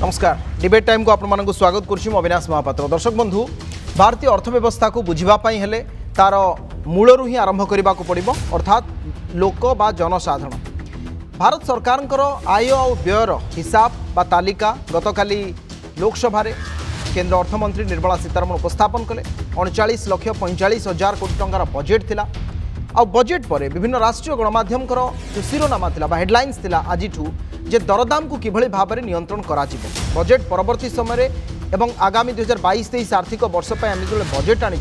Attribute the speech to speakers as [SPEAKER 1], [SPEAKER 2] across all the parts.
[SPEAKER 1] नमस्कार debate time को आपको स्वागत करुच्ची अविनाश महापात्र। दर्शक बंधु भारतीय अर्थव्यवस्था को बुझापी हेले तार मूलरू ही आरंभ करने को पड़ो अर्थात लोक बा जनसाधारण। भारत सरकार आय और व्ययर हिसाब बा तालिका गतकाली लोकसभा केंद्र अर्थमंत्री निर्मला सीतारमण उपस्थापन कले। 39,45,000 कोटी टंकार बजेट थिला। आ बजेट पर विभिन्न राष्ट्रीय गणमाध्यम जो शिरोनामा थिला बा हेडलाइंस थिला आज जे दरदाम को किभली भाव में नियंत्रण करा बजेट परवर्ती समय एवं आगामी 2022-23 आर्थिक वर्ष पर आम जो बजेट आनी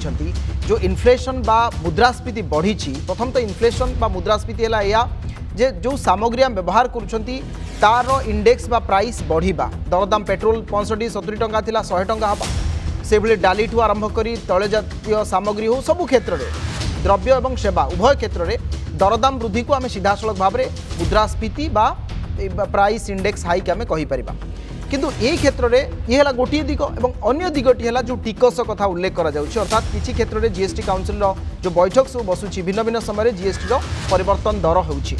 [SPEAKER 1] जो इन्फ्लेशन बा मुद्रास्फीति बढ़ी। प्रथम तो इन्फ्लेशन बा मुद्रास्फीति है या जे जो सामग्री आम व्यवहार करुँच तार इंडेक्स बा प्राइस बढ़िबा। दरदाम पेट्रोल 65-70 टंका थिला 100 टंका हवा। से भली डाली ठू आरंभ करी तैल जातीय सामग्री हो सबु क्षेत्र में द्रव्य एवं सेवा उभय क्षेत्र में दरदाम वृद्धि को आम सीधासलख भाव में मुद्रास्फीति बा प्राइस इंडेक्स हाइक आम कहीपर। किंतु ये क्षेत्र में ये है गोटे दिग और अन्य दिगटी है जो टिकस कथा उल्लेख करा जाउछि। अर्थात किसी क्षेत्र में जीएसटी काउंसिल जो बैठक सब बसुछि भिन्न भिन्न समय जीएसटी परिवर्तन दर होउछि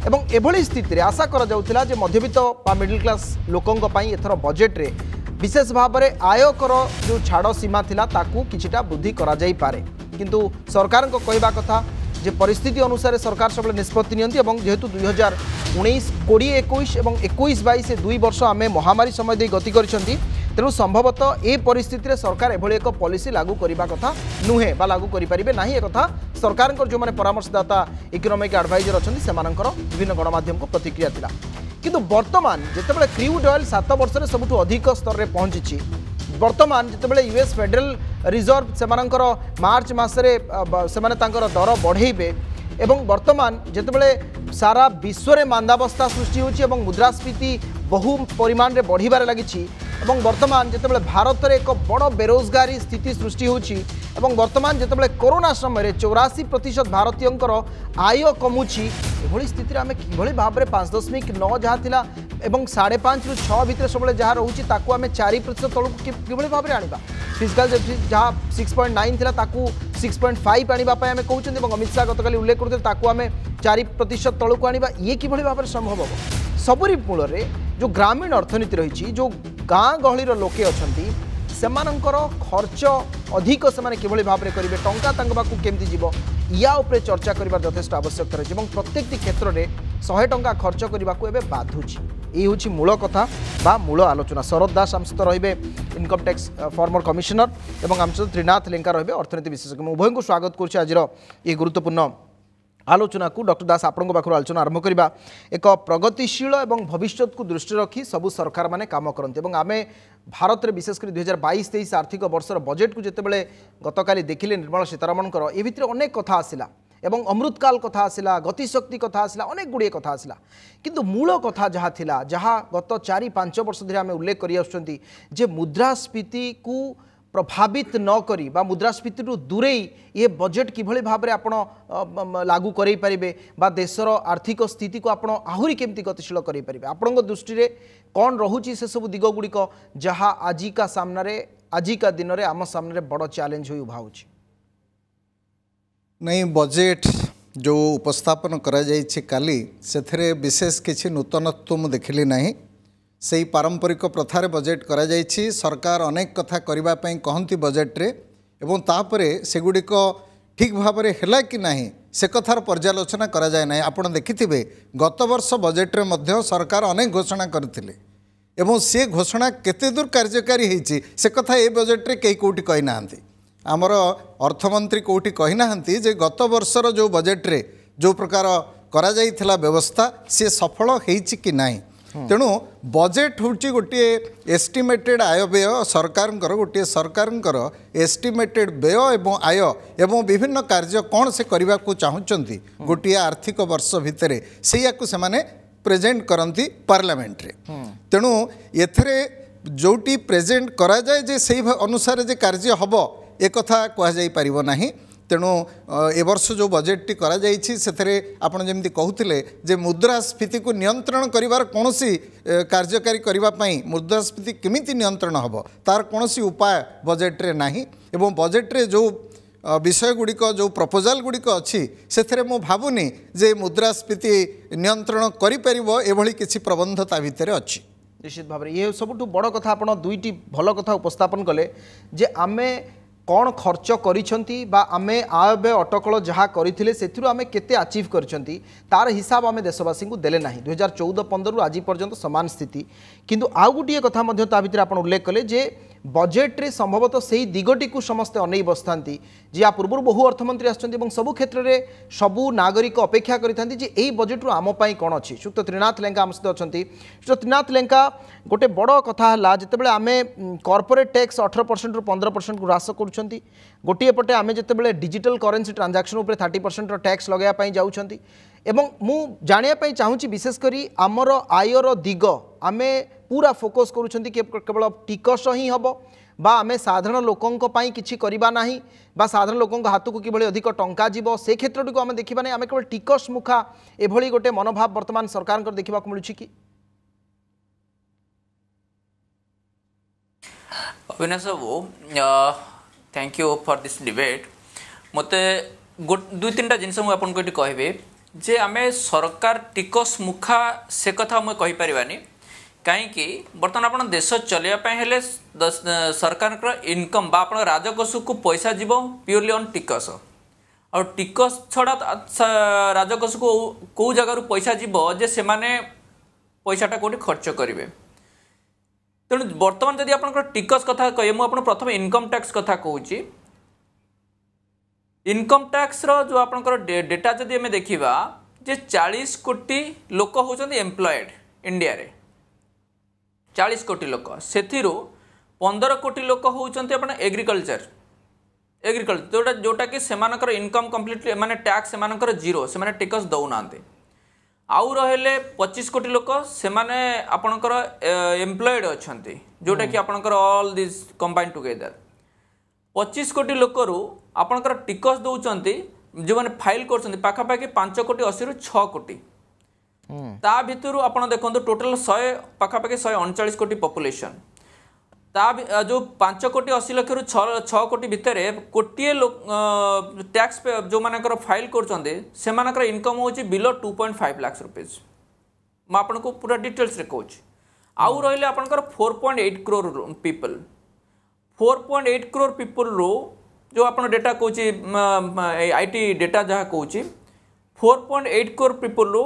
[SPEAKER 1] एवं एभली स्थिति आशा करा जाउथिला जे मध्यवित्त बा मिडिल क्लास लोकंक पई एथर बजेट रे विशेष भाव में आयकर जो छाड़ सीमा थिला ताकू किछिटा वृद्धि करा जाई पारे। किंतु सरकार को कहवा कथा जे परिस्थिति अनुसार सरकार सब निष्पत्ति नियंती एवं जेहेतु 2019, 20, 21 और 21-22 दुई वर्ष आम महामारी समय दे गति करिसेंती तेणु संभवतः ए परिस्थिति रे सरकार एभली एक पॉलिसी लागू करबा कथा नुहे बा लागू करि परिबे नाही। ए कथा सरकार जो माने परामर्शदाता इकोनॉमिक एडवाइजर अछंती सेमानकर विभिन्न गणमाध्यम को प्रतिक्रिया थिला। किंतु वर्तमान जेतेबेले क्रूड ऑयल 7 वर्ष रे सबुठु अधिक स्तर रे पहुंची वर्तमान जितेबाला यूएस फेडरल रिजर्व सेमानकर मार्च मासरे सेमाने तांकर दर बढ़ेबे एवं वर्तमान जितेबाला सारा विश्व में मांदावस्था सृष्टि होछि एवं मुद्रास्फीति बहु परिमाण रे बढ़िबार लागिछि एवं वर्तमान जितेबाला भारत रे एक बड़ बेरोजगारी स्थिति सृष्टि होछि एवं वर्तमान जितेबाला कोरोना समय 84% भारतीयंकर आय कमुछि एभली स्थिति आम किभली भाव में 5.9 जहाँ थिला एवं 5.5 ରୁ 6 भितर सब जहाँ रोचे ताकू आम 4% तलक किभली भाव में आनिबा। फिस्काल डेफिसिट जहाँ 6.9 थिला ताकू 6.5 आनिबा पय आम कहउछन एवं अमित शाह गतकाली उल्लेख करते ताकू आम 4% तलक आनिबा। ये किभली भाव में संभव हो सबुरी मूल जो ग्रामीण अर्थनीति रही जो गाँ गहलीर लोके अच्छी सेमानंकर खर्च अधिक से किभली भाव में करेंगे टंका पाखु केमती जीव या उपरे चर्चा करने यथेष्ट आवश्यकता रही है। प्रत्येक क्षेत्र में 100 टंका खर्च करने को एवं बाधुची ये हूँ मूल कथा बा मूल आलोचना। शरद दास आम सहित रे इनकम टैक्स फॉर्मर कमिशनर और आम सहित त्रिनाथ लेंका रे अर्थनीति विशेषज्ञ उभय को स्वागत करुच्ची आज ये गुरुत्वपूर्ण आलोचना को। डॉक्टर दास आपण पाखु आलोचना आरंभ करवा एक प्रगतिशील और भविष्य को दृष्टि रखी सबू सरकार माने काम करते आम भारत में विशेषकर 2022-23 आर्थिक वर्षर बजेट को जितेबाला गतकाली देखिले निर्मला सीतारमण ये भितर अनेक कथा आसला एवं अमृतकाल कथा आसला गतिशक्ति कथा आसला अनेक गुड़िए कथा आसला। किंतु मूल कथा जहाँ थिला जहाँ गत 4-5 वर्ष धरि आम उल्लेख करि आछुछंती जे मुद्रास्फीति को प्रभावित न करी बा मुद्रास्फीति दूरे ये बजेट किभली भाव में आपण लागू करें पारे बा देशर आर्थिक स्थिति को आपण आहुरी केमती गतिशील करें पारे आपण दृष्टि रे कौन रोचे से सब दिग गुड़िक जहाँ आजिका सामने आजिका दिन में आम सामने बड़ चैलेंज हो उभा होछि।
[SPEAKER 2] नहीं बजेट जो उपस्थापन करा जायछि काली सेथरे विशेष किछि नूतनत्व मु देखिली नहीं। से पारंपरिक प्रथार बजेट करा जायछि सरकार अनेक कथा करबा पई कहंती बजेट रे एवं तापरे सेगुड़िक ठीक भाव में है कि नहीं से कथार पर्यालोचना करा जाए ना। आपण देखिथिबे गत वर्ष बजेट रे मध्य सरकार अनेक घोषणा करथिले एवं से घोषणा केते दूर कार्यकारी होईछि से कथा ए बजेट रे कई कोटी कहि नाहंती। आमर अर्थमंत्री कोटी कहि नाहंती जे गत वर्षर जो बजेट रे जो प्रकार करा जाइथिला व्यवस्था से सफल होईछि कि नहीं। तेणु बजेट हूँ गोटे एस्टिमेटेड आय व्यय सरकार गोटे सरकार एस्टिमेटेड व्यय एवं आय एवं विभिन्न कार्य कौन से करने को चाहूँगी गोटे आर्थिक वर्ष भितर से प्रेजेंट करती पार्लियामेंट रे। तेणु एथरे जोटी प्रेजेंट करा जाए जे से अनुसार जे कार्य हम एक कथा कह जाई परिबो नाही। तेणु ए वर्ष जो बजेट टी करा जाइछि सेथरे आपण जेमती कहूतिले जे मुद्रास्फीति को नियंत्रण करिवार कोनोसी कार्यकारी करिवा पई मुद्रास्फीति केमिति नियंत्रण हबो तार कोनोसी उपाय बजेट रे नाही। एवं बजेट रे जो विषय गुड़िक जो प्रपोजाल गुड़िक अच्छी से मु भावुनी जे मुद्रास्फीति नियंत्रण करिपरिबो एभली किछि प्रबंध ता भितर अच्छी।
[SPEAKER 1] निश्चित भाव ये सबुठ बड़ कथा आप दुईटी भल कथा उपस्थापन कले जे आमे कौन खर्च करिसेंती बा आमे आय व्यय अटकल जहाँ करथिले सेथिरु आमे केते अचीव करिसेंती तार हिसाब आमे देशवासी को देले नाही 2014-15 आज पर्यंत समान स्थिति किंतु आउ गोटे कथा मध्य ता भितर आपण उल्लेख कले जे बजेट रे संभवतः सही दिगटी को समस्ते अनै बसथांती जे या पूर्व बहु अर्थमंत्री आछंती एवं सबु क्षेत्र रे सबु नागरिक अपेक्षा करिथांती जे एई बजेट रु आम पई कोन अछि श्रीयुक्त त्रिनाथ लेंका आम सहित अछंती श्रीयुक्त त्रिनाथ लेंका गोटे बड़ कथा हला जेतेबेले आमे कॉर्पोरेट टैक्स 18% रु 15% को ह्रास करूछंती गोटे पटे आमे जेतेबेले डिजिटल करेंसी ट्रांजैक्शन ऊपर 30% रो टैक्स लगाया पई जाउछंती एवं मु जानिया पई चाहूची विशेष करी आमर आयर दिग आमे पूरा फोकस करूछंती केवल टिकस ही हबो बा आमे साधारण लोकंक पई किछि करिबा नाही बा साधारण लोकंक हाथ को किभली अधिक टंका जीवो से क्षेत्र को आमे देखिबा नाही आमे केवल टिकस मुखा एभली गोटे मनोभाव वर्तमान सरकार कर देखिबा को मिलुछि कि
[SPEAKER 3] Avinash Babu thank you for this debate मते दुई तीन टा जिनस मु आपन को कहबे जे आमे सरकार टिकस मुखा से कथा हम कहि परिबानी कहीं बर्तमान आप देश चलने हेले सरकार इनकम बा आप राजकोष को पैसा जीव प्योरली ऑन टिकस और टिकस छड़ा राजकोष को कौ जगार पैसा जीव जे से माने पैसाटा कौटी खर्च करेंगे तेणु बर्तमान जदि आप टिकस कथा कहे मुझे प्रथम इनकम टैक्स कथा कहूँ इनकम टैक्स जो आप डेटा जदि आम देखा जे 40 कोटी लोक होती एम्प्लॉयड इंडिया रे 40 कोटी लोक से 15 कोटी लोक होती एग्रीकल्चर जोटा कि सेमानकर इनकम कम्प्लीटली माने टैक्स सेमानकर जीरो से टिकस दौना आउ रहे 25 कोटी लोक से आपणकर एम्प्लॉयड अच्छा जोटा कि आपणकर ऑल दिस कंबाइन टुगेदर 25 कोटी लोकर आपणकर टिकस दौरान जो मैंने फाइल कर पाखापाखि 5 कोटी 80 ରୁ 6 कोटी ता भितर आप देखो टोटाल 100 पाखापाखि 139 कोटी पॉपुलेशन ता जो 5 कोटी 80 लाख रु 6 कोटी भितर कोटी टैक्स जो मानकर फाइल कर इनकम होची बिलो 2.5 लाख रुपीज मैं आपको पूरा डिटेल्स रे कहूँ आउ रही आपंकर 4.8 करोड़ पीपल 4.8 करोड़ पीपल रो जो आप डेटा कहूँ आईटी डेटा जहाँ कहूँ 4.8 करोड़ पीपल रो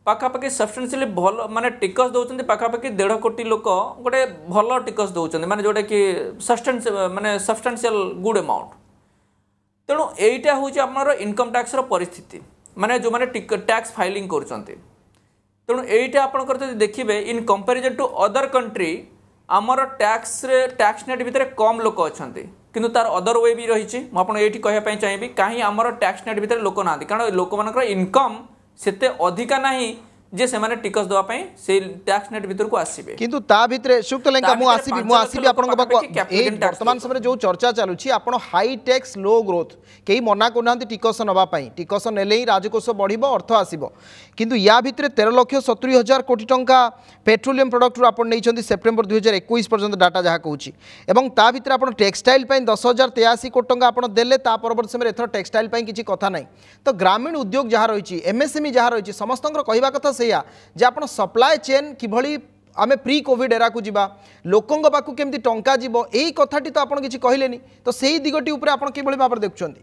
[SPEAKER 3] पाखापाखि सब्सटेंशियली भल माने टिकस दौरान पाखापाखि 1.5 कोटी लोक गोटे भल टिकस दौरान माने जोटा कि सब्सटेंशियल गुड अमाउंट तेणु यहीटा हूँ आमर इनकम टैक्स परिस्थिति माने जो माने टैक्स फाइलिंग कर तेणु यहीटा आपंकर देखिए in comparison to other country आमर टैक्स नेट भितर कम लोक अच्छा किंतु तार अदर वे भी रही मुझे कहवाई चाहिए कहीं आमर टैक्स नेट भितर लोक ना कारण लोक मान इनकम सेते अधिका नहीं जे से माने टिकस दवा से टैक्स नेट भीतर को आसीबे
[SPEAKER 1] किंतु ता भितरे सुक्त लेंका मु आसीबी आपन बाको ए वर्तमान समय जो चर्चा चालुछि आपन हाई टैक्स लो ग्रोथ केही मना कोनांती टिकस नबा पई टिकस नेले ही राजकोष बढ़िबो अर्थ आसीबो किंतु या भितरे 13,70,000 कोटी टंका पेट्रोलियम प्रोडक्ट आपन नैछंती सेप्टेम्बर 2021 पर्यंत डाटा जहा कहूछि एवं ता भितरे आपन टेक्सटाइल पई 10,083 कोटी टंका आपन देले ता परवर्ती समय एथर टेक्सटाइल पई किछि कथा नै तो ग्रामीण उद्योग जहा रहिछि एमएसएमई जहा रहिछि समस्तंकर कहिबा कथा सेया जे आपण सप्लाई चेन किभली आमे प्री कोविड एरा को जीवा लोकंग पाखु केमती टंका जीवो एई कथाटी तो आपण किछि कहिलेनी तो सेही दिगटी ऊपर आपण किभली भाबर देखुछंती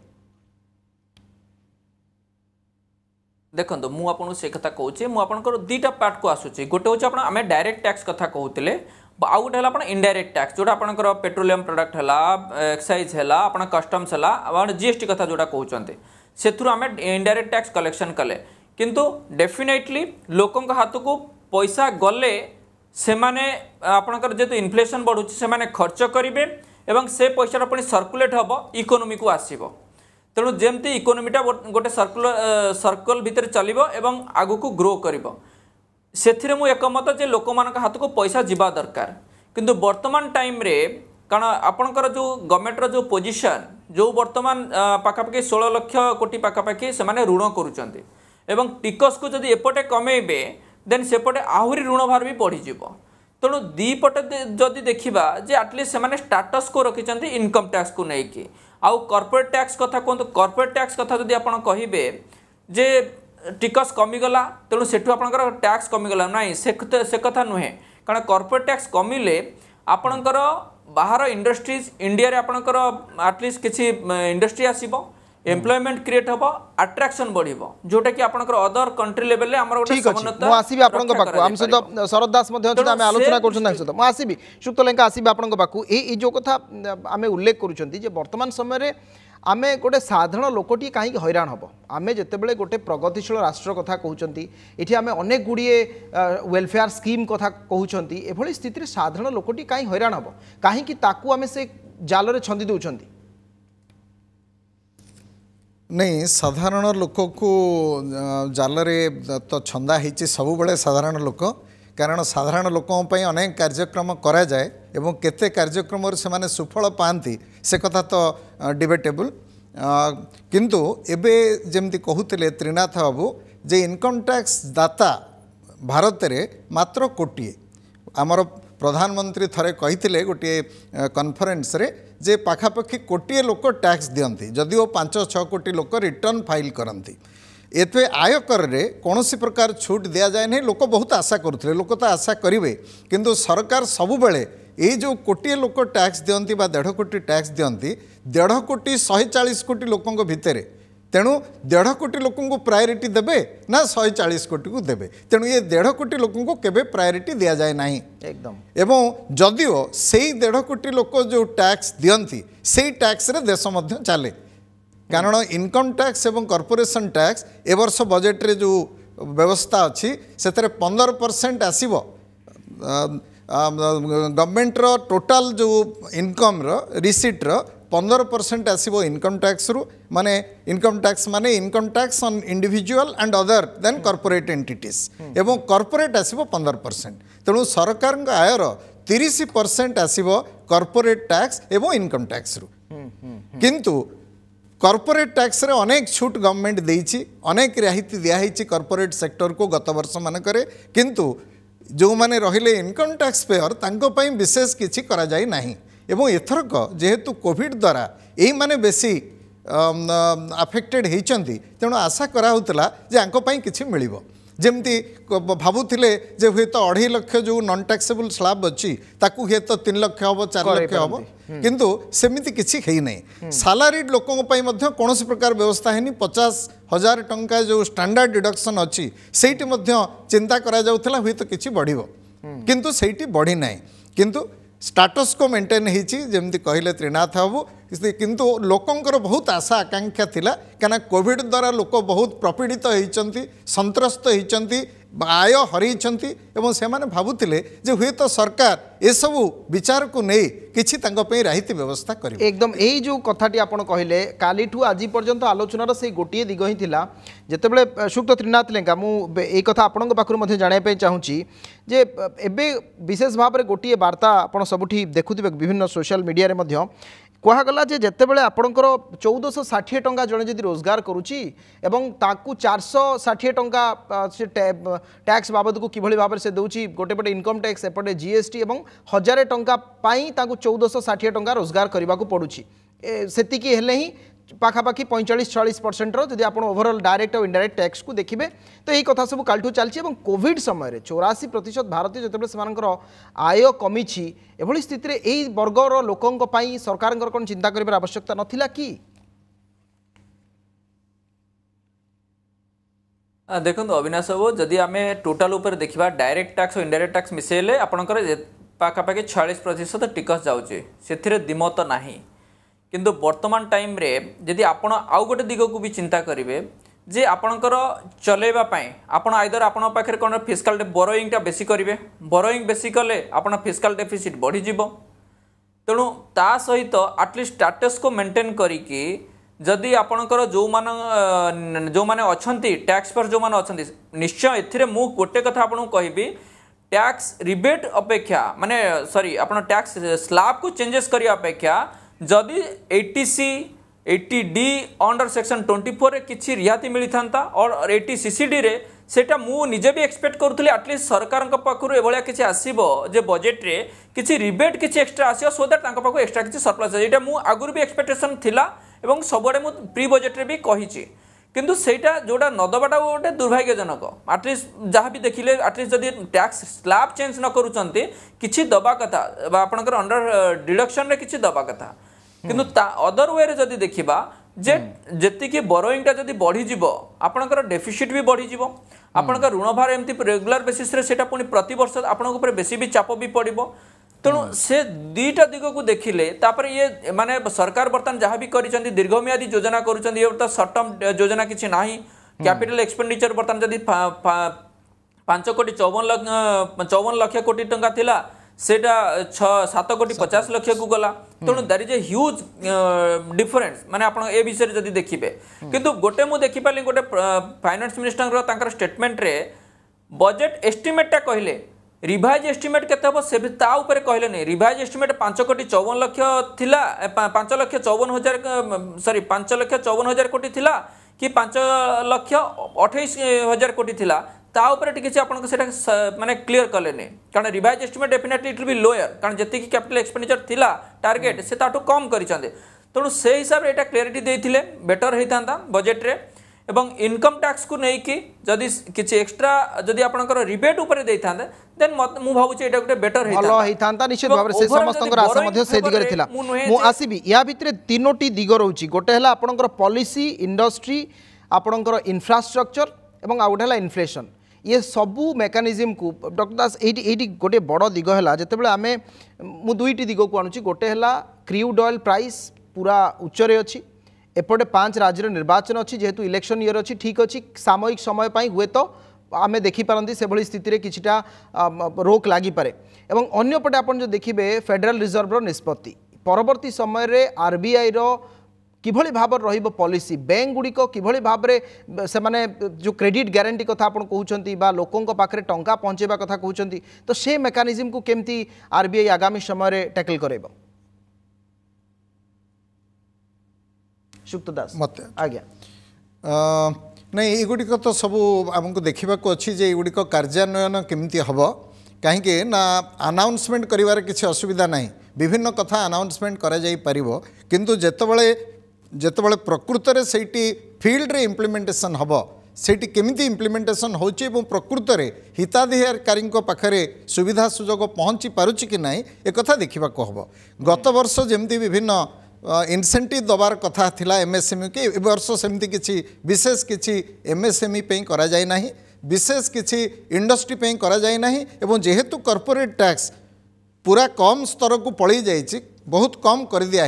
[SPEAKER 3] देखो मु आपन से कथा कहूँ मु आपनकर दुईटा पार्ट को आसुची गोटे हूँ आप आम डायरेक्ट टैक्स कथा कहते आउ गोटे आप इनडायरेक्ट टैक्स जोटा आपनकर पेट्रोलियम प्रोडक्ट है एक्साइज है आप कस्टम्स है जीएसटी कथा जोटा कहते से आम इनडायरेक्ट टैक्स कलेक्शन कले किंतु डेफिनेटली लोकंक हाथ को पैसा गले से माने आपनकर जेतु इन्फ्लेशन बढ़ुची से माने खर्च करेंगे एवं से पैसा पुणी सर्कुलेट हम इकोनोमी को आसीबो तेणु जमती इकोनोमीटा गोटे सर्कल भितर चलो एवं आगु को ग्रो करिबो सेथिरे मु एकमत जे लोक मानक हाथ को पैसा जीवा दरकार किंतु वर्तमान टाइम रे कारण आपणकर जो गवर्नमेंट जो पोजिशन जो वर्तमान पाखापाखि 16 लाख कोटी पाखापाखि से माने ऋण करुचंती एवं टिकस को जदि एपटे कमेबे देन सेपटे आहुरी ऋण भार भी बढ़ीज तेणु दीपटे जदि देखा जे आटलिस्ट से स्टाटस को रखिंट इनकम टैक्स को लेकिन आउ कॉर्पोरेट टैक्स कथा कहतु कॉर्पोरेट टैक्स कथा जदि आप कहे जे टिकस कमीगला तेणु सेठू आपंकर टैक्स कमीगला ना से कथा नुहे कारण कॉर्पोरेट टैक्स कमिले आपणकर बाहर इंडस्ट्रीज इंडिया रे आपणकर एटलिस्ट किसी इंडस्ट्री आसीबो एम्प्लॉयमेंट क्रिएट हबो अट्रैक्शन बढ़िबो जोटा कि आपणकर अदर कंट्री लेवल रे हमर गोटे
[SPEAKER 1] समन्वय मु आसीबी आपनक पाकु हम सहित शरद दास मध्ये अछि हम आलोचना करछन सहित मु आसीबी सुक्त लेंका आसीबी आपनक पाकु ए जो कथा आमे उल्लेख करूछंती जे वर्तमान समय रे आमे गोटे साधारण लोकटी कहीं हैरान हम आमे जितेबाला गोटे प्रगतिशील राष्ट्र कथा कहते ये आमे अनेक गुड़िए वेलफेयर स्कीम कथा कहते एभली स्थिति रे साधारण लोकटी कहीं हैरान हम कहीं ताकू आमे से जाल रे छंदी दउछंती
[SPEAKER 2] नहीं साधारण लोक को जाल रे तो छंदा होती सब बड़े साधारण लोक कारण साधारण लोकों अनेक कार्यक्रम करा जाए एवं केते कार्यक्रम से माने सुफल पाती से कथा तो डिबेटेबल किंतु एबे जेमती कहूतिले त्रिनाथ बाबू जे इनकम टैक्स दाता भारत रे मात्र कोटिए आमर प्रधानमंत्री थरे कही गोटे कॉन्फ्रेंस रे जे पाखापाखि कोटिए लोक टैक्स दियंती जदि वो 5-6 कोटी लोक रिटर्न फाइल करती एते आयकर रे कौन सी प्रकार छूट दिया जाए नहीं लोक बहुत आशा करुले लोक तो आशा करेंगे किंतु सरकार सबुबले ये जो कोटिए लोक टैक्स दियंती 1.5 कोटी टैक्स दियंती 1.5 कोटी 140 कोटी लोकों भितर तेणु 1.5 कोटी लोकों प्रायोरिटी देबे ना 140 कोटी को देबे तेणु ये 1.5 कोटी लोकों केबे प्रायोरिटी दिया जाए नहीं
[SPEAKER 1] एकदम
[SPEAKER 2] एवं जदिओ से 1.5 कोटी लोक जो टैक्स दियंती से टैक्स रे देश मध्य चले कारण इनकम टैक्स एवं कॉर्पोरेशन टैक्स ए वर्ष बजेट रे जो व्यवस्था अच्छी से 15% आसीबो गवर्नमेंट रो टोटल जो इनकम रो रिसीट रो 15% आसीबो इनकम टैक्स रु माने income tax on individual and other than corporate entities एवं कॉर्पोरेट आसीबो 15% तेणु सरकार आयर 30% आसीबो कॉर्पोरेट टैक्स एवं इनकम टैक्स रु किंतु कॉर्पोरेट टैक्स रे अनेक छूट गवर्नमेंट देइछि अनेक रियायती दियाहिछि कॉर्पोरेट सेक्टर को गत वर्ष मानकरे किंतु जो माने रहिले इनकम टैक्स पेयर तांको पई विशेष किछि करा जाई नाही एवं एथरक जेहेतु कोविड द्वारा यही माने बेसी अफेक्टेड होती तेणु आशा कराला जे आंको पई किछि मिलिबो जमती भावुले जे हुए तो 2.5 लाख जो नॉन टैक्सेबल स्लैब अच्छी ताकू हुए तो 3 लाख हम 4 लाख हम किंतु सेमिति किछि हेई नहीं सालारीड लोकों पई मध्य कौन प्रकार व्यवस्था है 50,000 टंका जो स्टैंडर्ड डिडक्शन अच्छी सेठी मध्य चिंता करा जाउथला हुए तो किछि बढ़िबो किंतु सेठी बढ़ी नहीं किंतु स्टाटस को मेंटेन होती जमती कहले त्रिनाथ बाबू किंतु लोकंकर बहुत आशा आकांक्षा थिला कना कोविड द्वारा लोक बहुत प्रपीड़ित होती संत्रस्त होती आय हरइछंती एवं से माने भाबुथिले जे हुए तो सरकार ए सब विचार को नहीं किछि तांको पई राहिती व्यवस्था करिवो
[SPEAKER 1] एकदम यही जो कथाटी आपण कहले कालीठू आज पर्यंत आलोचनार से गोटे दिग ही थिला जेतेबेले सुक्त त्रिनाथ लेंका मु ए कथा आपणक पाखरु मध्ये जानिया पई चाहूची जे एबे विशेष भाव में गोटे वार्ता आपण सबुठी देखुथिबे विभिन्न सोशल मीडिया रे मध्ये कहगला जे जेतेबेले आपणकर 1460 टंका जणे जदि रोजगार करूची एवं ताकू 460 टंका से टैक्स बाबद को किभली भाव से दउची गोटे पटे इनकम टैक्स एपटे जीएसटी एवं 1000 टंका पाई ताकू 1460 टंका रोजगार करने को पड़ुची सेतिकी हेले ही पाखापाखि 45-40% जदि आप ओवरऑल डायरेक्ट और इनडायरेक्ट टैक्स को देखिए तो यही कथा सब कालठू चलती कोविड समय 84% भारतीय जितेबाला से आय कमी एभली स्थिति में यही वर्गर लोकों सरकार कौन चिंता कर आवश्यकता नथिला कि
[SPEAKER 3] देखो अविनाश बाबू जदि आम टोटाल उपर देखा डायरेक्ट टैक्स और इनडायरेक्ट टैक्स मिसेले आपंकर पाखापाखि 40% टिकस जाऊँचे से दिमत नाही किंतु वर्तमान टाइम रे यदि आपण आउ गोटे दिग को भी चिंता करेंगे जे आपणकर चलेबा पाए आपण आइदर आपण पाखे कौन फिस्काल बोरोइंगटा बेसी करेंगे बोरोइंग बेसी कले आपण फिस्काल डेफिसिट बढ़ी जीवो तेणु ता सहित आटलिस्ट स्टाटस को मेंटेन करिकी जदि आपणकर जो माने अछंती टैक्स पर जो माने अछंती निश्चय एथिरे मु गोटे कथा आपन कहबी टैक्स रिबेट अपेक्षा माने सॉरी आपण टैक्स स्लैब को चेंजेस करिया अपेक्षा जदि 80C 80D अंडर सेक्शन 24 रे किछि रियाती मिली थांता और 80 CCD रे सेटा मु निजे भी एक्सपेक्ट करूथली एटलीस्ट सरकार पाखु एभलिया किछि आसीबो जे बजेट रे किछि रिबेट किछि एक्स्ट्रा आसीबो सो दैट तांका पाखु एक्स्ट्रा किछि सरप्लस एटा मु आगुर भी एक्सपेक्टेशन थिला एवं सबडे मु प्री बजेट रे भी कहिछि किंतु सेटा जोड़ा नदबाटा गोटे दुर्भाग्यजनक आटलिस्ट जहाँ भी देखिले आटलिस्ट जदि टैक्स स्लैब चेंज न करूचंती किछि दबा कथा आपनकर अंडर डिडक्शन रे किछि दबा कथा किंतु अदर वे रे जदि देखिबा जे जेति कि बोरोइंगटा जदि बढ़ी जिवो आपनकर डेफिसिट भी बढ़ी जिवो आपनकर ऋण भार एमती रेगुलर बेसिस रे सेटा पुनी प्रति वर्ष आपनक ऊपर बेसी भी चाप भी पड़िबो तेणु से दुईटा दिग को देखिले तापर ये माने सरकार बर्तमान जहाँ भी करिसेंती दीर्घमियादी योजना करूछंती ये तो शॉर्ट टर्म योजना किछि नाही कैपिटल एक्सपेंडिचर बर्तमान जदि 5 कोटी 54 लाख कोटी टंका थिला सेटा 7 कोटी 50 लाख को गला तेणु that is a huge difference माने आपण ए विषय जदि देखिबे किंतु गोटे मु देखि पाली गोटे फाइनेंस मिनिस्टर तांकर स्टेटमेंट रे बजेट एस्टिमेट टा कहले रिवाइज एस्टिमेट केते हो से ता ऊपर कहले नहीं रिवाइज एस्टिमेट 5 कोटी 54 लाख थिला 5 लाख 54 हजार सॉरी 5 लाख 54 हजार कोटी थिला कि 5 लाख 28 हजार कोटी थिला ता ऊपर टिके से आपन सेटा माने क्लियर करले नहीं कारण revise estimate definitely it will be lower कारण जति कि कैपिटल एक्सपेंडिचर थिला टारगेट से ताटू कम करिसंदे तेणु से हिसाब रे एटा क्लियरिटी देथिले बेटर हेतांता बजेट रे एवं इनकम टैक्स को नहीं कि जदि किछि एक्स्ट्रा जदि आपनकर रिबेट ऊपर देइथांदे देन मु भाबुछि एटा गोटे बेटर
[SPEAKER 1] हेतांता हेतांता निश्चित भाबरे से समस्तकर आशा मध्ये से दिगरे थिला मु आसीबी या भितरे तीनोटी दिग रहउछि गोटे हला आपनकर पॉलिसी इंडस्ट्री आपनकर इंफ्रास्ट्रक्चर एवं आ गोटे हला इन्फ्लेशन ये सबू मेकानिज्म को डॉक्टर दास एटी गोटे बड़ दिग है जितेबाला आम मु दुईटी दिग को आणुची गोटे है क्रूड ऑयल प्राइस पूरा उच्चरे अच्छी एपटे 5 राज्य निर्वाचन अच्छी जेहेतु इलेक्शन ईयर अच्छी ठीक अच्छी सामयिक समय पर हुए तो आम देखिपारती से स्थिति किछिटा रोक लागिपारे एवं अन्यपटे आपन जो देखिबे फेडरल रिजर्व निष्पत्ति परवर्ती समय रे आरबीआई रो किभଳି भाव रहिबो पॉलिसी बैंक गुड़िक किभଳି भाव से माने जो क्रेडिट गारंटी कथा आपन कहउचंती बा लोकन पाखरे टंका पहुँचेबा कथा कहउचंती तो से मेकानिज्म को केमती आरबीआई आगामी समय रे टैकल करेबो शुक्त दास
[SPEAKER 2] मत
[SPEAKER 1] आज्ञा
[SPEAKER 2] नहीं एगुड़िक तो सब आमको देखा अच्छी जे एगुड़िक कार्यान्वयन केमती हम कहीं ना अनाउंसमेंट करिवार किसी असुविधा नहीं विभिन्न कथा अनाउंसमेंट करा जाई परिबो किंतु जेतबळे प्रकृत रे सेठी फील्ड रे इम्प्लीमेंटेशन हबो सेठी केमिति इम्प्लीमेंटेशन होची एवं प्रकृत रे हिताधिकारी पाखरे सुविधा सुजोग पहुँची पारुची कि नहीं एक कथा देखा हबो गत वर्ष जेमती विभिन्न इनसेंटिव दबार कथा थिला एमएसएमई के ए वर्ष सेमती किछि विशेष किछि एमएसएमई पे करा जाय नाही विशेष किछि इंडस्ट्री पे करा जाय नाही एवं जेहेतु कॉर्पोरेट टैक्स पूरा कम स्तर को पड़ी जाइछि बहुत कम कर दिया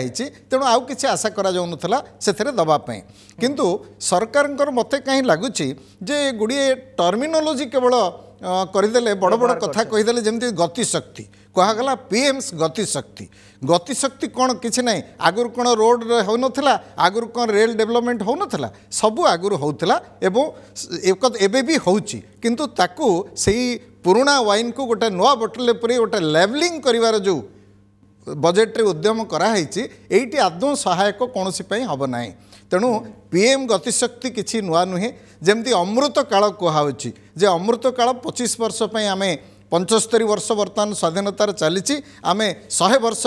[SPEAKER 2] तेणु आउ किछि आशा करा जाउ नथला सेथरे दबा पई किंतु सरकारंकर मते कहीं लगुछि जे गुडिए टर्मिनोलॉजी केवल करदेले बड़ बड़ कथा कहीदेले जमती गतिशक्ति कहगला पीएम्स गतिशक्ति कौन किसी ना आगुरी कौन रोड हो नाला आगुरी कौन रेल डेवलपमेंट हो नाला सबू आगुरी होता एवं भी होची किंतु ताकू सही पुराणा वाइन को गोटे नुआ बोतल पूरी गोटे लेवलिंग करिवार जो बजेट रे उद्यम कराई एटी आदौ सहायक कौन हम ना तेणु पीएम गतिशक्ति किसी नुआ नुहे जमती अमृत काल कहुच्छी जे अमृत काल 25 वर्ष आम 75 वर्ष बर्तमान स्वाधीनतार चली आम 100 वर्ष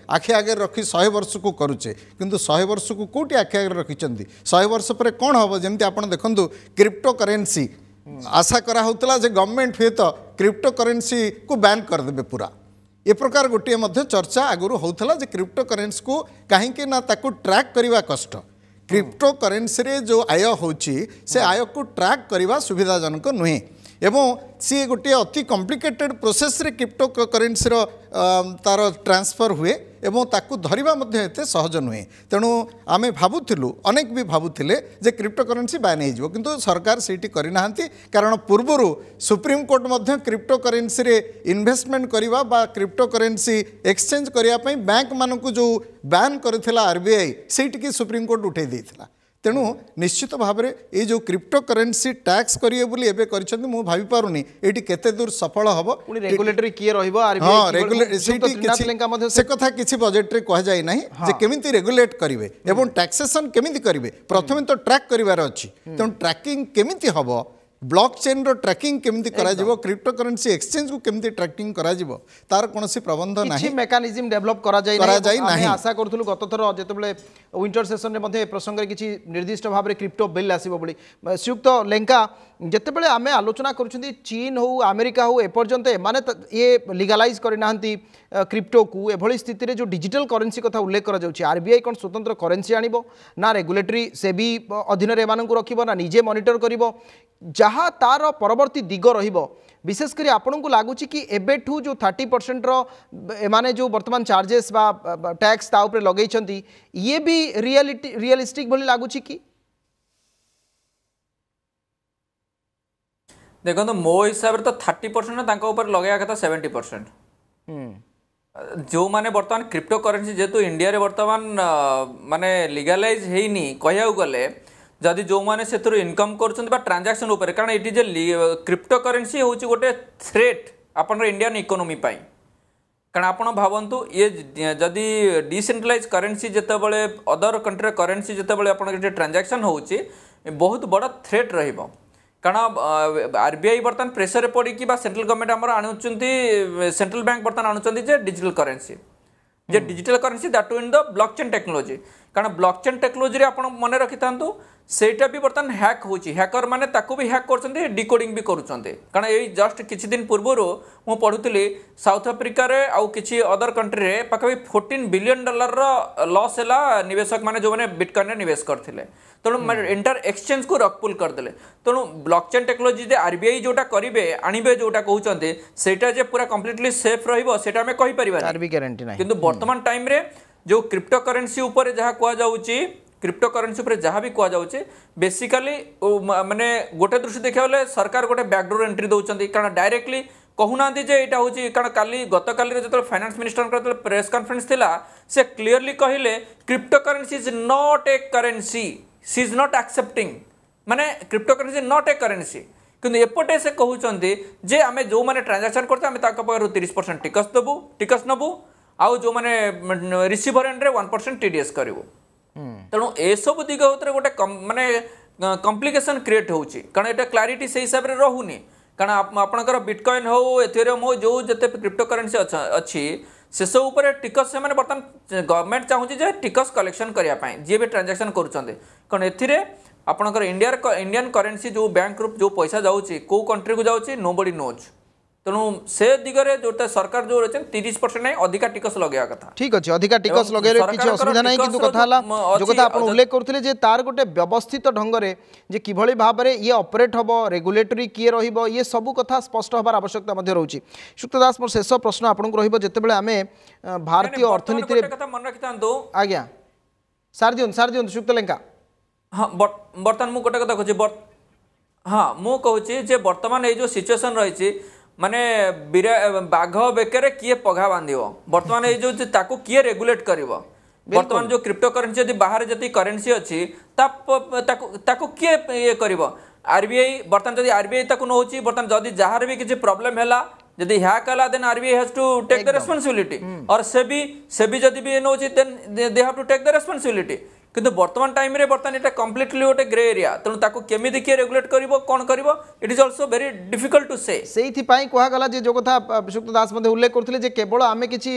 [SPEAKER 2] आखि आगे रखी 100 वर्ष को करुचे किंतु 100 वर्ष को कौटी आखि आगे रखिंट 100 वर्ष पर कौन हम जमी आप देखूँ क्रिप्टो करेन्सी आशा करा होतला जे गवर्नमेंट हुए तो क्रिप्टो करेन्सी को बैन करदे पूरा ए प्रकार गोटे चर्चा आगुरी होता जे क्रिप्टो करेन्सी को कहीं ना ताकू ट्रैक करने कष्ट क्रिप्टो करेन्सी रे जो आय होची से आय को ट्रैक करने सुविधाजनक नुहे एवं सी गोटे अति कॉम्प्लिकेटेड प्रोसेस रे क्रिप्टो करेन्सी रो तार ट्रांसफर हुए एवं ताकू धरिबा मध्ये एते सहज नुहे तेणु आमे भाबुथिलु अनेक भी भाबुथिले जे क्रिप्टो करेन्सी बैन हो किंतु सरकार सेठी करिनाहांती कारण पूर्वरु सुप्रीम कोर्ट मध्ये क्रिप्टो करेन्सी रे इन्वेस्टमेंट करिवा बा क्रिप्टो करेन्सी एक्सचेंज करिया पई बैंक मानकु जो बैन करथिला आरबीआई सेठी की सुप्रीम कोर्ट उठै देथिला तेणु निश्चित भाव में ये जो क्रिप्टो करेन्सी टैक्स करिए बोली एबे करिसंती मु भाबी पारुनी एटी केते दूर सफल हबो
[SPEAKER 1] रेगुलेटरी किए रहइबो आरबीआई
[SPEAKER 2] हां रेगुलेटरी से कथा किछि बजेट रे कह जाय नाही जे केमिति रेगुलेट करिवे एवं टैक्सेशन केमिति करिवे प्रथमे तो ट्रैक करिवार अछि तेणु ट्रैकिंग केमिति हबो ब्लॉकचेन रो ट्रैकिंग केमती करा जिवो क्रिप्टो करेंसी एक्सचेंज को केमती ट्रैकिंग करा जिवो तार कोनोसी प्रबंध नाही
[SPEAKER 1] किछि मेकानिज्म डेवलप करा जाय नाही आशा करथुलु गत थर जेतेबेले विंटर सेशन रे मध्ये प्रसंग रे किछि निर्दिष्ट भाव रे क्रिप्टो बिल आसीबो बोली सुयुक्त लेंका जेतेबेले आमे आलोचना करूछंती चीन हो अमेरिका हो एपर्यंत माने ये लीगलाइज करि नाहंती क्रिप्टो को एभली स्थिति रे जो डिजिटल करेंसी कथा उल्लेख करा जाउची आरबीआई कोन स्वतंत्र करेंसी आनिबो ना रेगुलेटरी सेबी अधीन रे मानन को रखिबो ना निजे मॉनिटर करिवो जहाँ तार परवर्ती दिग रहिबो विशेषकर आपन को लगुच कि एबेठू जो 30% एमाने जो वर्तमान चार्जेस बा टैक्स ता ऊपर लगेइछंती ये भी रियलिस्टिक भली लगुच कि
[SPEAKER 3] देखो तो मो हिसाब रे तो 30% तांका ऊपर लगेया कथा 70% जो माने वर्तमान क्रिप्टो करेंसी जेतु इंडिया रे वर्तमान माने लीगलाइज हेइनी कहया गले जदि जो माने सेतु इनकम करछन बा ट्रांजैक्शन ऊपर कारण it is a crypto currency होची गोटे थ्रेट अपन इंडियन इकोनॉमी पाई कारण आपण भावंतु ये जदि डिसेंट्रलाइज करेंसी जेते बळे अदर कंट्री करेंसी जेते बळे आपण के ट्रांजैक्शन होची बहुत बड़ा थ्रेट रहिबो कारण आरबीआई बर्तमान प्रेसर पड़ी कि सेंट्रल गवर्नमेंट आमर आणुचंती सेंट्रल बैंक बर्तमान आणुचंती जे डिजिटल करेंसी जे digital currency that in the blockchain technology कारण ब्लॉकचेन टेक्नोलॉजी रे आपण मने रखितांतु सेटा भी बर्तमान हैक होची हैकर माने ताको भी हैक करछंती डिकोडिंग भी करूछंती कारण एई जस्ट किछि दिन पूर्वरो मु पढुतली साउथ अफ्रीका रे आउ किछि अदर कंट्री रे पाकबी $14 बिलियन रो लॉस हैला निवेशक माने जो माने बिटकॉइन रे निवेश करथिले तेणु इंटर एक्सचेंज को रकपुल करदेले तेणु ब्लॉकचेन टेक्नोलॉजी जे आरबीआई जोटा करिवे आनिबे जोटा कहउचंती सेटा जे पूरा कंप्लीटली सेफ रहिबो सेटा हमें कहि परिबा
[SPEAKER 1] आरबी गारंटी नाही
[SPEAKER 3] किंतु वर्तमान टाइम रे जो क्रिप्टो करेंसी ऊपर जहा कुआ जाउची क्रिप्टो करेंसी ऊपर जहा भी कुआ जाउची बेसिकली माने गोटे दृष्टि देखिया सरकार गोटे बैकडोर एंट्री दउचंती कारण डायरेक्टली कहूना जे एटा होची कारण काली गतकाली रे जतल फाइनेंस मिनिस्टर कर प्रेस कॉन्फ्रेंस थिला से क्लियरली कहिले cryptocurrency is not a currency she is not accepting माने cryptocurrency not a currency किंतु एपटे से कहउचंती जे आमे जो माने ट्रांजैक्शन करते आमे ताका पर 30% टिकस नबु आउ जो माने रिसीवर एंड रे 1% टीडीएस करिवो तेणु ए सब दिग उतरे गोटे माने कॉम्प्लिकेशन क्रिएट होउची कारण एटा क्लैरिटी से हिसाब रे रहउनी कारण आपनकर बिटकॉइन हो एथेरियम हो जो जते क्रिप्टो करेंसी अछि से सब ऊपर टिकस से माने बर्तमान गवर्नमेंट चाहूची जे टिकस कलेक्शन करिया पाए जे भी ट्रांजैक्शन करूचंते कारण एथिरे आपनकर इंडियन करेंसी जो बैंक रू जो पैसा जाउची को कंट्री को जाउची नोबडी नोज तेणु से दिगरे जो सरकार जो रचन 30% नहीं अधिका टिकस लगेया कथा
[SPEAKER 1] ठीक अछि अधिका टिकस लगेले किछि असुविधा नाही किंतु कथा हला जो कथा आपण उल्लेख करथिले जे तार गोटे व्यवस्थित ढंग रे जे किभଳି भाबरे ये ऑपरेट हबो रेगुलेटरी किए रहिबो ये सब कथा स्पष्ट हबार आवश्यकता मध्ये रहउची सुक्त दास मोर शेष प्रश्न आपण को रहिबो जेतेबेले आमे भारतीय अर्थनीति रे
[SPEAKER 3] कथा मन रखितांतो
[SPEAKER 1] आज्ञा सार दियन सुक्त लेंका
[SPEAKER 3] हां बर्तमान मु गोटे कथा कहछि हां मु कहछि जे वर्तमान ए जो सिचुएशन रहिछि माने बाघ बेकरे किए पघा बांधिबो वर्तमान ए जो ताको किए रेगुलेट करिवो वर्तमान जो क्रिप्टो करेंसी यदि बाहर जति करेंसी अछि ताको किए ये करिवो आरबीआई वर्तमान जदि आरबीआई ताको न होची वर्तमान जदि जहार भी किछि प्रॉब्लम हैला जदि हैक हैला then RBI has to take the responsibility और सेबी जदि भी न होची then they have to take the responsibility किंतु वर्तमान टाइम रे वर्तमान एटा कंप्लीटली गोटे ग्रे एरिया तेणु ताको केमिति के रेगुलेट करिवो कोन करिवो it is also very difficult to say
[SPEAKER 1] सेही पई कोहा गला जे जो कथा सुक्त दास मध्ये उल्लेख करथिले जे केवल आमे किछि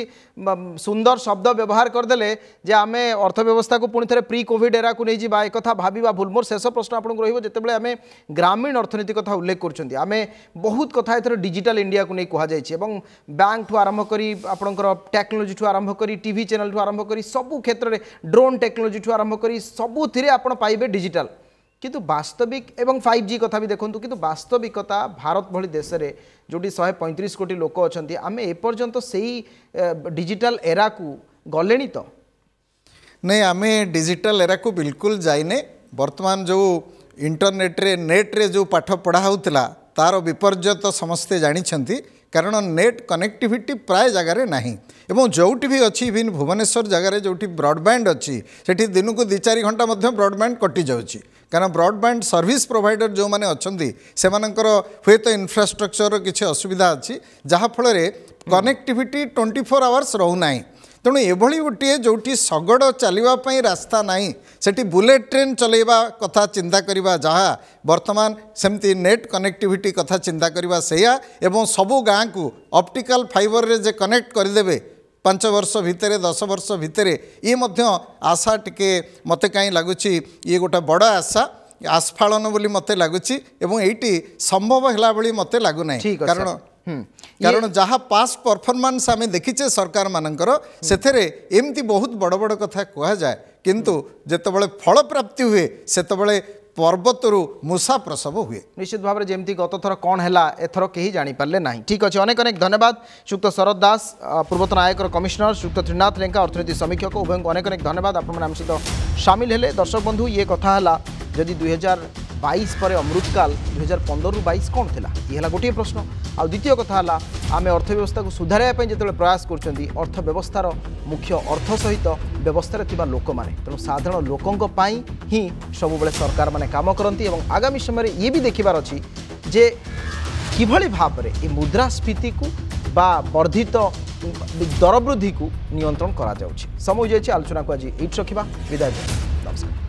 [SPEAKER 1] सुंदर शब्द व्यवहार कर देले जे आमे अर्थव्यवस्था को पुनि थरे प्री कोविड एरा को नै जिबा ए कथा भाबीबा भूल मोर शेष प्रश्न आपन को रहिबो जेतेबेले आमे ग्रामीण अर्थनीति कथा उल्लेख करछन्ती आमे बहुत कथा एथरे डिजिटल इंडिया को नै कोहा जाय छै एवं बैंक ठु आरंभ करी आपनकर टेक्नोलॉजी ठु आरंभ करी टीवी चैनल ठु आरंभ करी सब क्षेत्र रे ड्रोन टेक्नोलॉजी ठु आरंभ करी सबुथिरे आपण पाइबे डिजिटल किंतु वास्तविक एवं 5G कथा भी देखंतु किंतु वास्तविकता भारत भली देश रे जोटी 135 कोटी लोक अछंती आमे ए पर्यंत सेही डिजिटल एरा को गलेनी तो
[SPEAKER 2] नहीं आमे डिजिटल एरा को बिल्कुल जाइने वर्तमान जो इंटरनेट रे नेट रे जो पाठ पढ़ा होतला तार विपर्य तो समस्ते जानी कारण नेट कनेक्टिविटी प्राय जगार ना एवं जोटी भी अच्छी इवन भुवनेश्वर जगार जो ब्रॉडबैंड अच्छी से दिन को 2-4 घंटा ब्रॉडबैंड कटि जाऊँगी कारण ब्रॉडबैंड सर्विस प्रोवाइडर जो मैंने अच्छा से हे तो इन्फ्रास्ट्रक्चर किसी असुविधा अच्छी जहाँफल कनेक्टिविटी 24 आवर्स रोना तेणु एभली गोटे जोटी शगड़ चलवाई रास्ता नहीं सेठी बुलेट ट्रेन चलैवा कथा चिंता करवा जहाँ वर्तमान सेमती नेट कनेक्टिविटी कथा चिंता करवा सैया एवं सबू गाँ को ऑप्टिकल फाइबर रे जे कनेक्ट करदेवे 5 वर्ष भितर 10 वर्ष भितर ये मध्य आशा टिके मते कहीं लगुच ये गोटे बड़ आशा आस्फालन बोली मते लगुच एवं एटी संभव है भाई मते लगुना कारण जहाँ पास्ट परफॉर्मेंस आम देखीचे सरकार मानकर से एमती बहुत बड़ बड़ कथा कह जाए किंतु जितेबाला फल प्राप्ति हुए से पर्वतरू मूषा प्रसव हुए
[SPEAKER 1] निश्चित भाव में जमी गत थर कौन है एथर कहीं जापारे ना। ठीक अच्छे अनेक अनेक धन्यवाद श्रीयुक्त शरद दास पूर्वतन आयकर कमिशनर श्रीयुक्त त्रिनाथ लेंका अर्थनीति समीक्षक उभय को अनेक अनेक धन्यवाद आपण सहित सामिल हेले। दर्शक बंधु ये कथा है जदि 2022 पर अमृतकाल 2015 ରୁ 22 कौन थिला ये है गोटे प्रश्न आ द्वितीय कथा है आम अर्थव्यवस्था को सुधारे जो प्रयास कर्थव्यवस्थार मुख्य अर्थ सहित व्यवस्था लोक मैंने तेणु साधारण लोकों ही सब सरकार मैंने काम करती और आगामी समय ये भी देखिबार अच्छी जे किभली भाव में ये मुद्रास्फीति को बा वर्धित दर वृद्धि को नियंत्रण करा जाउछि। समय जाइए आलोचना को आज ये रखा विदाय। नमस्कार।